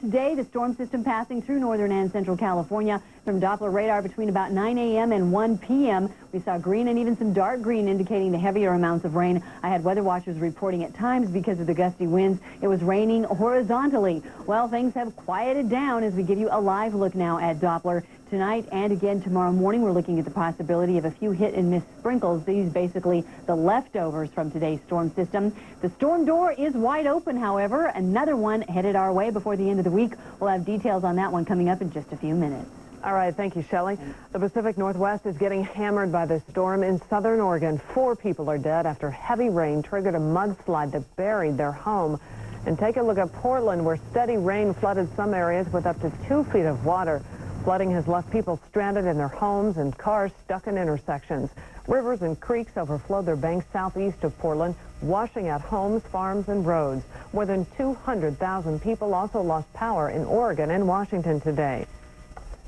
Today, the storm system passing through northern and central California. From Doppler radar between about 9 a.m. and 1 p.m., we saw green and even some dark green indicating the heavier amounts of rain. I had weather watchers reporting at times because of the gusty winds. It was raining horizontally. Well, things have quieted down as we give you a live look now at Doppler. Tonight and again tomorrow morning, we're looking at the possibility of a few hit-and-miss sprinkles. These basically the leftovers from today's storm system. The storm door is wide open, however. Another one headed our way before the end of the week. We'll have details on that one coming up in just a few minutes. All right, thank you, Shelley. The Pacific Northwest is getting hammered by this storm. In southern Oregon, 4 people are dead after heavy rain triggered a mudslide that buried their home. And take a look at Portland, where steady rain flooded some areas with up to 2 feet of water. Flooding has left people stranded in their homes and cars stuck in intersections. Rivers and creeks overflowed their banks southeast of Portland, washing out homes, farms, and roads. More than 200,000 people also lost power in Oregon and Washington today.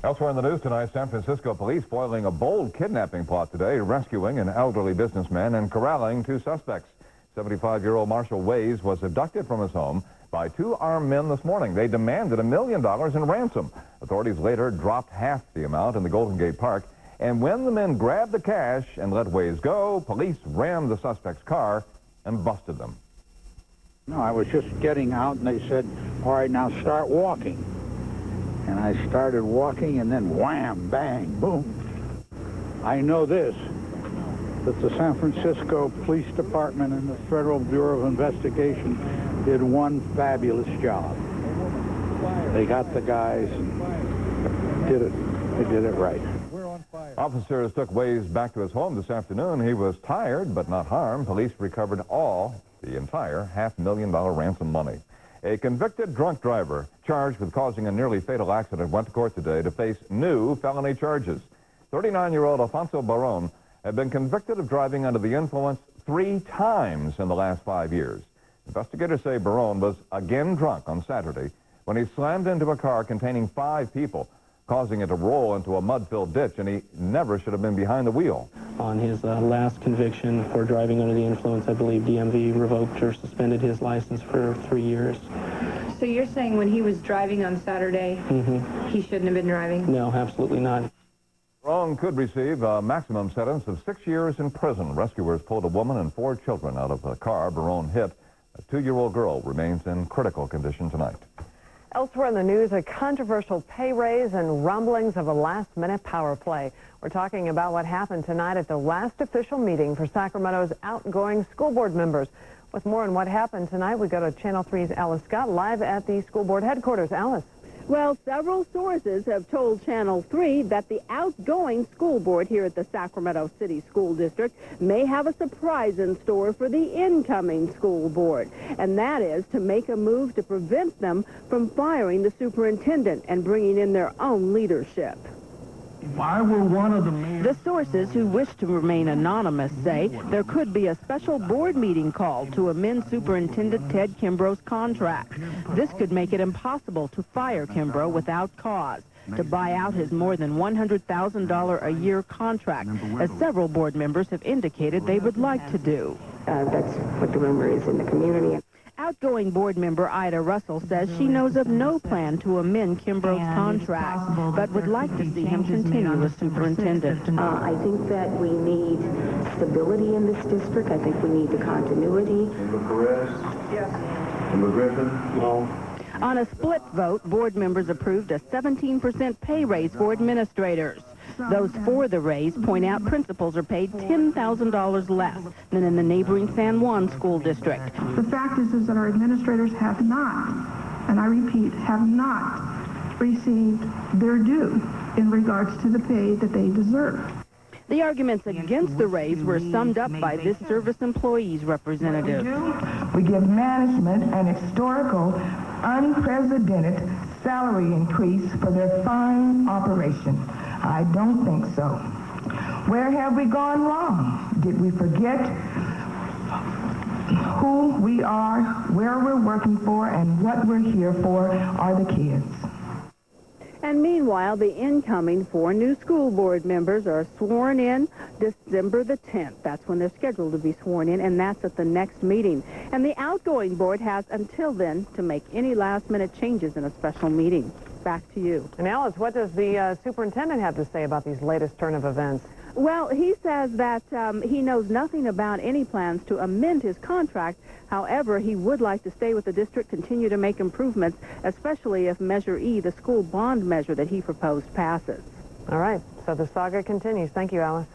Elsewhere in the news tonight, San Francisco police foiling a bold kidnapping plot today, rescuing an elderly businessman and corralling 2 suspects. 75-year-old Marshall Wais was abducted from his home by 2 armed men this morning. They demanded $1 million in ransom. Authorities later dropped half the amount in the Golden Gate Park. And when the men grabbed the cash and let Wais go, police rammed the suspect's car and busted them. No, I was just getting out, and they said, all right, now start walking. And I started walking, and then wham, bang, boom. I know this, that the San Francisco Police Department and the Federal Bureau of Investigation did one fabulous job. They got the guys and did it. They did it right. Officers took Wais back to his home this afternoon. He was tired but not harmed. Police recovered the entire $500,000 ransom money. A convicted drunk driver charged with causing a nearly fatal accident went to court today to face new felony charges. 39-year-old Alfonso Barron had been convicted of driving under the influence 3 times in the last 5 years. Investigators say Barron was again drunk on Saturday when he slammed into a car containing 5 people, causing it to roll into a mud-filled ditch, and he never should have been behind the wheel. On his last conviction for driving under the influence, I believe DMV revoked or suspended his license for 3 years. So you're saying when he was driving on Saturday, he shouldn't have been driving? No, absolutely not. Barron could receive a maximum sentence of 6 years in prison. Rescuers pulled a woman and 4 children out of a car Barron hit. A 2-year-old girl remains in critical condition tonight. Elsewhere in the news, a controversial pay raise and rumblings of a last-minute power play. We're talking about what happened tonight at the last official meeting for Sacramento's outgoing school board members. With more on what happened tonight, we go to Channel 3's Alice Scott live at the school board headquarters. Alice. Well, several sources have told Channel 3 that the outgoing school board here at the Sacramento City School District may have a surprise in store for the incoming school board, and that is to make a move to prevent them from firing the superintendent and bringing in their own leadership. The sources who wish to remain anonymous say there could be a special board meeting called to amend Superintendent Ted Kimbrough's contract. This could make it impossible to fire Kimbrough without cause, to buy out his more than $100,000 a year contract, as several board members have indicated they would like to do. That's what the rumor is in the community. Outgoing board member Ida Russell says she knows of no plan to amend Kimbrough's contract, but would like to see him continue as superintendent. I think that we need stability in this district. I think we need the continuity. Member Perez? Yes. Member Griffin? No. On a split vote, board members approved a 17% pay raise for administrators. Those for the raise point out principals are paid $10,000 less than in the neighboring San Juan School District. The fact is that our administrators have not, and I repeat, have not received their due in regards to the pay that they deserve. The arguments against the raise were summed up by this service employees representative. We give management an historical, unprecedented salary increase for their fine operation. I don't think so. Where have we gone wrong? Did we forget who we are, where we're working for, and what we're here for are the kids? And And meanwhile, the incoming 4 new school board members are sworn in December the 10th. That's when they're scheduled to be sworn in, and that's at the next meeting. And the outgoing board has until then to make any last-minute changes in a special meeting. Back to you. And Alice, what does the superintendent have to say about these latest turn of events? Well, he says that he knows nothing about any plans to amend his contract. However, he would like to stay with the district, continue to make improvements, especially if Measure E, the school bond measure that he proposed, passes. All right, so the saga continues. Thank you, Alice.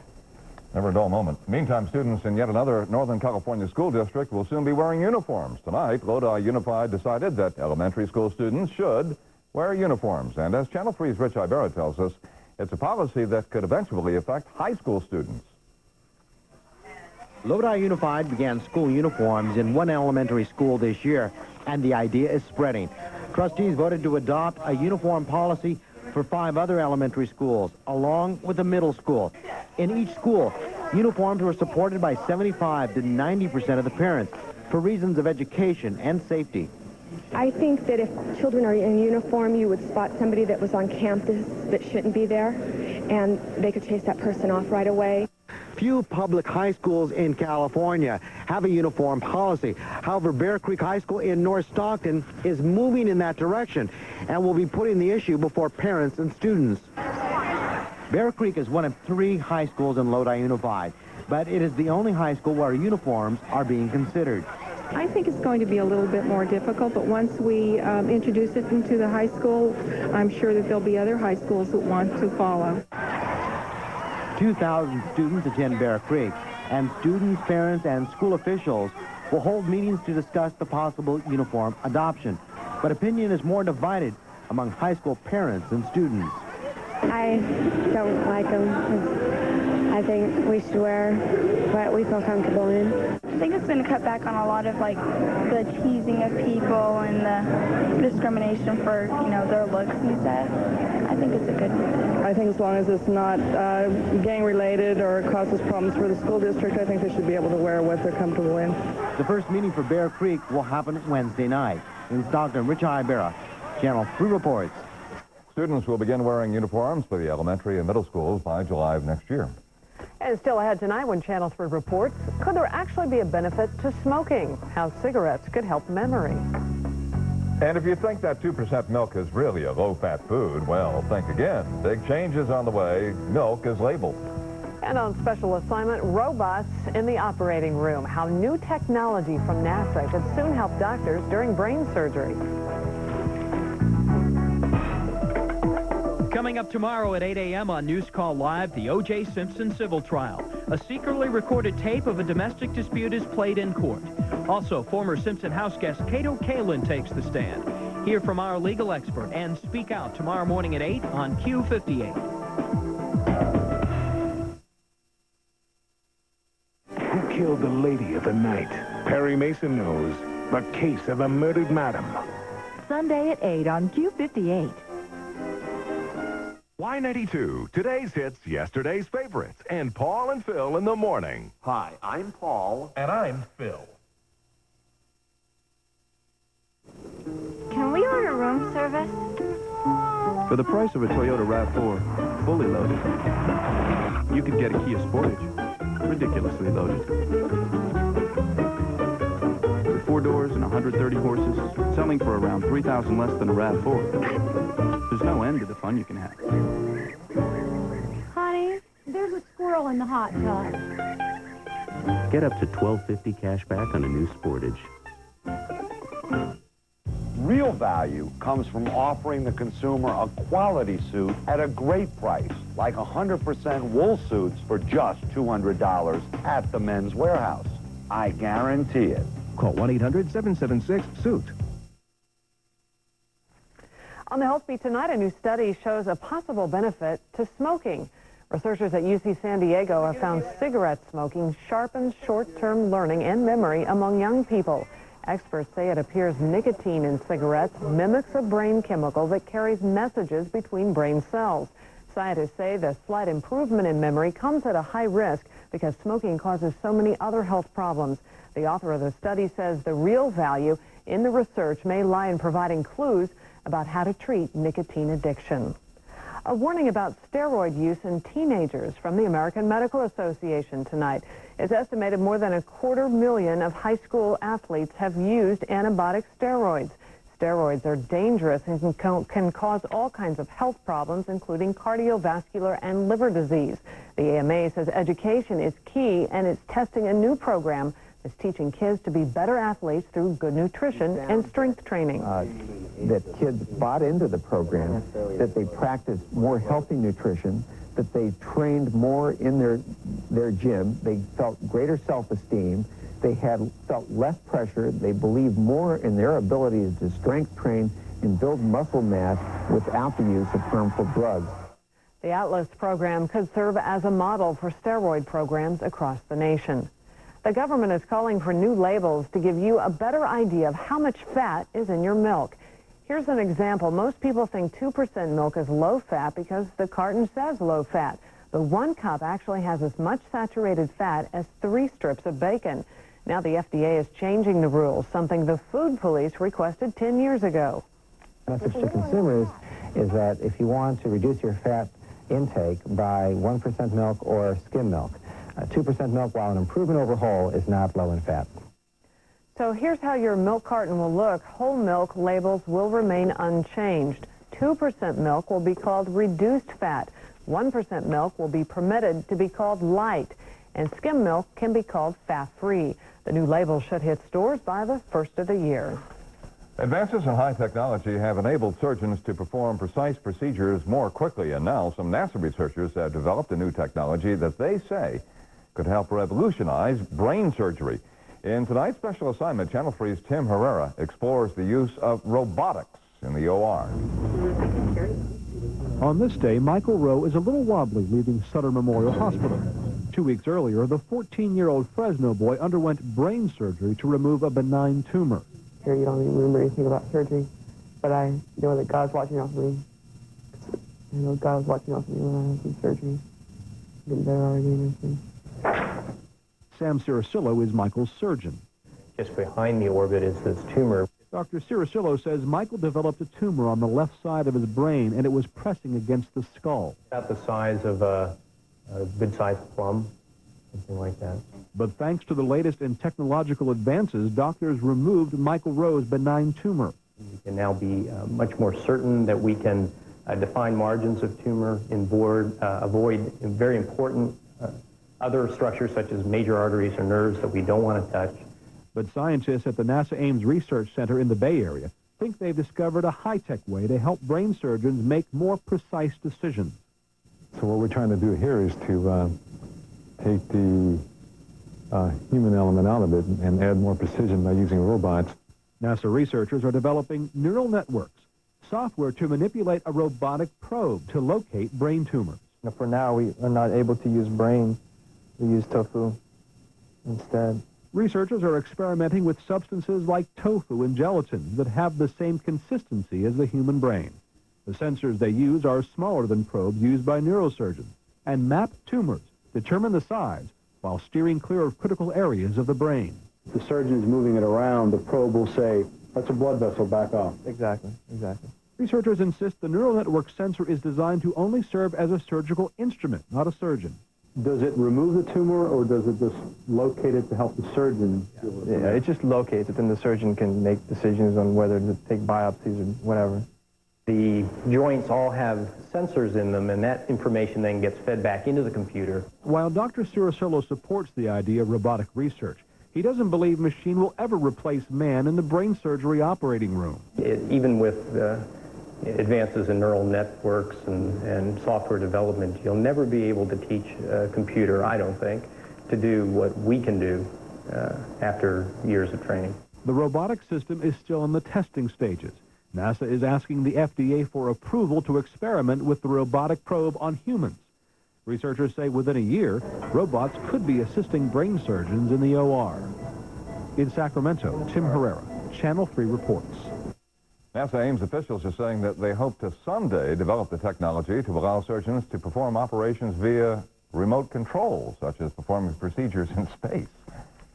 Never a dull moment. Meantime, students in yet another Northern California school district will soon be wearing uniforms. Tonight, Lodi Unified decided that elementary school students should wear uniforms. And as Channel 3's Rich Ibarra tells us, it's a policy that could eventually affect high school students. Lodi Unified began school uniforms in one elementary school this year, and the idea is spreading. Trustees voted to adopt a uniform policy for 5 other elementary schools, along with a middle school. In each school, uniforms were supported by 75 to 90% of the parents for reasons of education and safety. I think that if children are in uniform, you would spot somebody that was on campus that shouldn't be there, and they could chase that person off right away. Few public high schools in California have a uniform policy. However, Bear Creek High School in North Stockton is moving in that direction and will be putting the issue before parents and students. Bear Creek is one of 3 high schools in Lodi Unified, but it is the only high school where uniforms are being considered. I think it's going to be a little bit more difficult, but once we introduce it into the high school, I'm sure that there'll be other high schools that want to follow. 2,000 students attend Bear Creek, and students, parents, and school officials will hold meetings to discuss the possible uniform adoption. But opinion is more divided among high school parents and students. I don't like them. I think we should wear what we feel comfortable in. I think it's going to cut back on a lot of, like, the teasing of people and the discrimination for, you know, their looks and stuff. I think it's a good thing. I think as long as it's not gang-related or causes problems for the school district, I think they should be able to wear what they're comfortable in. The first meeting for Bear Creek will happen Wednesday night. In Stockton, Rich Ibarra, Channel 3 reports. Students will begin wearing uniforms for the elementary and middle schools by July of next year. And still ahead tonight when Channel 3 reports, could there actually be a benefit to smoking? How cigarettes could help memory. And if you think that 2% milk is really a low-fat food, well, think again. Big changes on the way. Milk is labeled. And on special assignment, robots in the operating room. How new technology from NASA could soon help doctors during brain surgery. Coming up tomorrow at 8 a.m. on News Call Live, the O.J. Simpson civil trial. A secretly recorded tape of a domestic dispute is played in court. Also, former Simpson House guest Cato Kalin takes the stand. Hear from our legal expert and speak out tomorrow morning at 8 on Q58. Who killed the lady of the night? Perry Mason knows. The case of a murdered madam. Sunday at 8 on Q58. Y92, today's hits, yesterday's favorites, and Paul and Phil in the morning. Hi, I'm Paul. And I'm Phil. Can we order room service? For the price of a Toyota RAV4, fully loaded, you could get a Kia Sportage, ridiculously loaded. With 4 doors and 130 horses, selling for around $3,000 less than a RAV4. There's no end to the fun you can have. Honey, there's a squirrel in the hot tub. Get up to $12.50 cash back on a new Sportage. Real value comes from offering the consumer a quality suit at a great price, like 100% wool suits for just $200 at the Men's Warehouse. I guarantee it. Call 1-800-776-SUIT. On the Health Beat tonight, a new study shows a possible benefit to smoking. Researchers at UC San Diego have found cigarette smoking sharpens short-term learning and memory among young people. Experts say it appears nicotine in cigarettes mimics a brain chemical that carries messages between brain cells. Scientists say the slight improvement in memory comes at a high risk because smoking causes so many other health problems. The author of the study says the real value in the research may lie in providing clues about how to treat nicotine addiction. A warning about steroid use in teenagers from the American Medical Association tonight. It's estimated more than 250,000 of high school athletes have used anabolic steroids. Steroids are dangerous and can cause all kinds of health problems, including cardiovascular and liver disease. The AMA says education is key, and it's testing a new program that's teaching kids to be better athletes through good nutrition and strength training. That kids bought into the program, that they practiced more healthy nutrition, that they trained more in their gym, they felt greater self-esteem, they felt less pressure, they believed more in their ability to strength train and build muscle mass without the use of harmful drugs. The Atlas program could serve as a model for steroid programs across the nation. The government is calling for new labels to give you a better idea of how much fat is in your milk. Here's an example. Most people think 2% milk is low fat because the carton says low fat. But 1 cup actually has as much saturated fat as 3 strips of bacon. Now the FDA is changing the rules, something the food police requested 10 years ago. The message to consumers is that if you want to reduce your fat intake by 1% milk or skim milk, 2% milk, while an improvement over whole, is not low in fat. So here's how your milk carton will look. Whole milk labels will remain unchanged. 2% milk will be called reduced fat. 1% milk will be permitted to be called light. And skim milk can be called fat-free. The new label should hit stores by the first of the year. Advances in high technology have enabled surgeons to perform precise procedures more quickly, and now some NASA researchers have developed a new technology that they say could help revolutionize brain surgery. In tonight's special assignment, Channel 3's Tim Herrera explores the use of robotics in the OR. On this day, Michael Rowe is a little wobbly leaving Sutter Memorial Hospital. 2 weeks earlier, the 14-year-old Fresno boy underwent brain surgery to remove a benign tumor. Here, you don't even remember anything about surgery, but I know that God's watching out for me. I know God was watching out for me when I was in surgery. Getting better already and everything. Sam Cirisillo is Michael's surgeon. Just behind the orbit is this tumor. Dr. Cirisillo says Michael developed a tumor on the left side of his brain, and it was pressing against the skull. About the size of a good-sized plum, something like that. But thanks to the latest in technological advances, doctors removed Michael Rowe's benign tumor. We can now be much more certain that we can define margins of tumor and avoid very important other structures such as major arteries or nerves that we don't want to touch. But scientists at the NASA Ames Research Center in the Bay Area think they've discovered a high-tech way to help brain surgeons make more precise decisions. So what we're trying to do here is to take the human element out of it and add more precision by using robots. NASA researchers are developing neural networks, software to manipulate a robotic probe to locate brain tumors. Now, for now, we are not able to use brain. We use tofu instead. Researchers are experimenting with substances like tofu and gelatin that have the same consistency as the human brain. The sensors they use are smaller than probes used by neurosurgeons and map tumors, determine the size, while steering clear of critical areas of the brain. If the surgeon is moving it around, the probe will say, that's a blood vessel, back off. Exactly. Researchers insist the neural network sensor is designed to only serve as a surgical instrument, not a surgeon. Does it remove the tumor, or does it just locate it to help the surgeon? Yeah, it just locates it, then the surgeon can make decisions on whether to take biopsies or whatever. The joints all have sensors in them, and that information then gets fed back into the computer. While Dr. Cirisillo supports the idea of robotic research, he doesn't believe machine will ever replace man in the brain surgery operating room. Even with advances in neural networks and software development, you'll never be able to teach a computer, I don't think, to do what we can do after years of training. The robotic system is still in the testing stages. NASA is asking the FDA for approval to experiment with the robotic probe on humans. Researchers say within a year, robots could be assisting brain surgeons in the OR. In Sacramento, Tim Herrera, Channel 3 reports. NASA Ames officials are saying that they hope to someday develop the technology to allow surgeons to perform operations via remote control, such as performing procedures in space.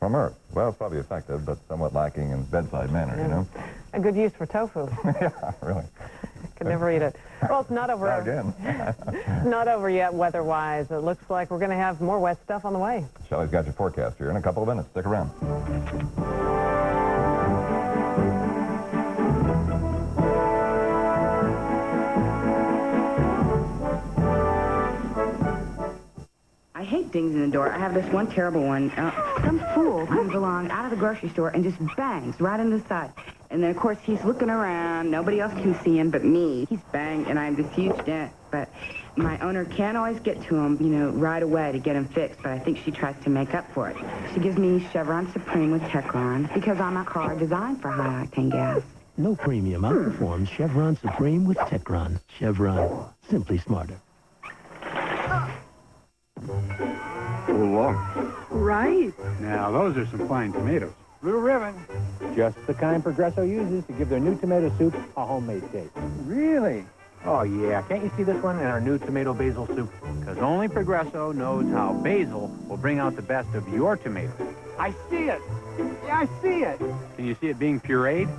from Earth. Well, it's probably effective, but somewhat lacking in bedside manner, you know? A good use for tofu. Yeah, really. Could never eat it. Well, it's not over. Not again. It's not over yet weather-wise. It looks like we're going to have more wet stuff on the way. Shelley's got your forecast here in a couple of minutes. Stick around. I hate dings in the door. I have this one terrible one. Some fool comes along out of the grocery store and just bangs right in the side. And then, of course, he's looking around. Nobody else can see him but me. He's banged, and I have this huge dent. But my owner can't always get to him, you know, right away to get him fixed. But I think she tries to make up for it. She gives me Chevron Supreme with Techron because I'm a car designed for high-octane gas. No premium outperforms Chevron Supreme with Techron. Chevron, simply smarter. Right. Now, those are some fine tomatoes. Blue ribbon. Just the kind Progresso uses to give their new tomato soup a homemade taste. Really? Oh, yeah. Can't you see this one in our new tomato basil soup? Because only Progresso knows how basil will bring out the best of your tomatoes. I see it. Yeah, I see it. Can you see it being pureed?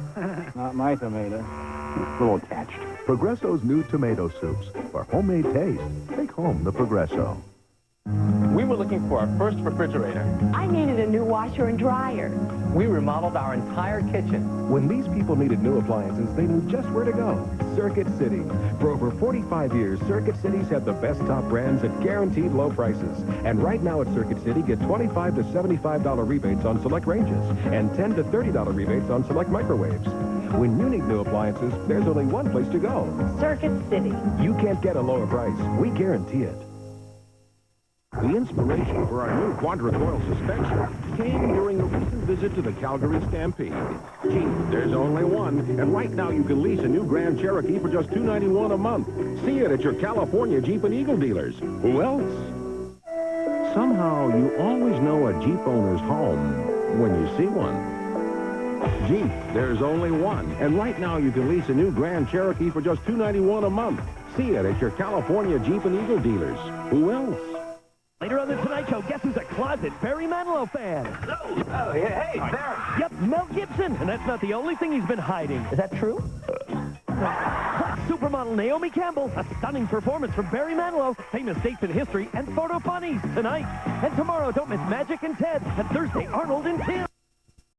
Not my tomato. It's a little attached. Progresso's new tomato soups. For homemade taste, take home the Progresso. We were looking for our first refrigerator. I needed a new washer and dryer. We remodeled our entire kitchen. When these people needed new appliances, they knew just where to go. Circuit City. For over 45 years, Circuit City's had the best top brands at guaranteed low prices. And right now at Circuit City, get $25 to $75 rebates on select ranges and $10 to $30 rebates on select microwaves. When you need new appliances, there's only one place to go. Circuit City. You can't get a lower price. We guarantee it. The inspiration for our new quadricoil suspension came during a recent visit to the Calgary Stampede. Gee, there's only one, and right now you can lease a new Grand Cherokee for just $291 a month. See it at your California Jeep and Eagle dealers. Who else? Somehow, you always know a Jeep owner's home when you see one. Jeep, there's only one, and right now you can lease a new Grand Cherokee for just $291 a month. See it at your California Jeep and Eagle dealers. Who else? Later on the Tonight Show, guess who's a closet Barry Manilow fan? Oh, yeah, hey, Barry. Yep, Mel Gibson. And that's not the only thing he's been hiding. Is that true? Plus, supermodel Naomi Campbell, a stunning performance from Barry Manilow, famous dates in history, and photo funnies tonight. And tomorrow, don't miss Magic and Ted, and Thursday, Arnold and Tim.